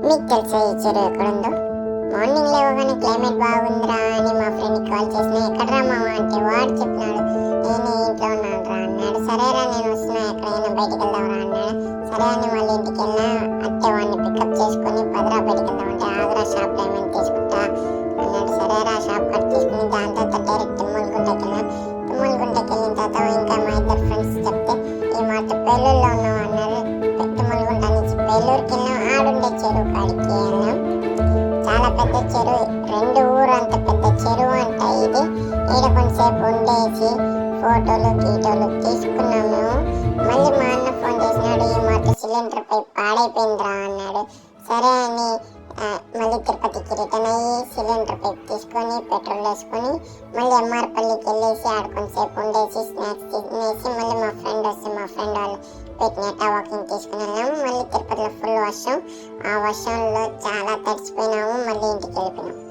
మీకు తెలుసా ఈ చెరువు ఎక్కడుందో? మార్నింగ్ లేవగానే క్లైమేట్ బాగుందిరా అని మా ఫ్రెండ్కి కాల్ చేసిన. ఎక్కడరా మామ అంటే వాడు చెప్పినాడు, నేను ఇంట్లో ఉన్నాను రా అన్నాడు. సరేరా నేను వస్తున్నా, ఎక్కడైనా బయటికి వెళ్దాంరా అన్నాడు. సరే అని వాళ్ళ ఇంటికి వెళ్ళినా. అత్తే వాడిని పికప్ చేసుకుని పదరా బయటికి వెళ్దాం అంటే ఆగ్రా షాప్ డైమండ్ తీసుకుంటా అన్నాడు. సరేరా షాప్ కట్ తీసుకుని దాని తర్వాత డైరెక్ట్ తుమ్మలగుంటకి వెళ్ళిన. తుమ్మలగుంటకి వెళ్ళిన తర్వాత ఇంకా మా ఇద్దరు ఫ్రెండ్స్ చెప్తే ఈ మాట పేలూరులో ఉన్నాం అన్నారు. తుమ్మలగుంట నుంచి పేలూరుకి వెళ్ళాం. ఆడుండే చెరువు కాడికి వెళ్ళాం. చాలా పెద్ద చెరువు, 2 ఊరు అంత పెద్ద చెరువు అంట ఇది. ఈడ కొంతసేపు ఉండేసి ఫోటోలు గీటోలు తీసుకున్నాము. మళ్ళీ మా అన్న ఫోన్ చేసినాడు, ఈ మాట సిలిండర్ పై పాడైపోయిందిరా అన్నాడు. సరే అని మళ్ళీ తిరుపతికి రిటర్న్ అయ్యి సిలిండర్ పైప్ తీసుకొని పెట్రోల్ వేసుకొని మళ్ళీ ఎంఆర్పల్లికి వెళ్ళేసి ఆడ కొంతసేపు ఉండేసి స్నాక్స్ తినేసి మళ్ళీ మా ఫ్రెండ్ వస్తే మా ఫ్రెండ్ వాళ్ళు పెట్టినట్ట వాకింగ్ తీసుకుని వెళ్ళాము. మళ్ళీ తిరుపతిలో ఫుల్ వర్షం. ఆ వర్షంలో చాలా తడిచిపోయినాము. మళ్ళీ ఇంటికి వెళ్ళిపోయినాము.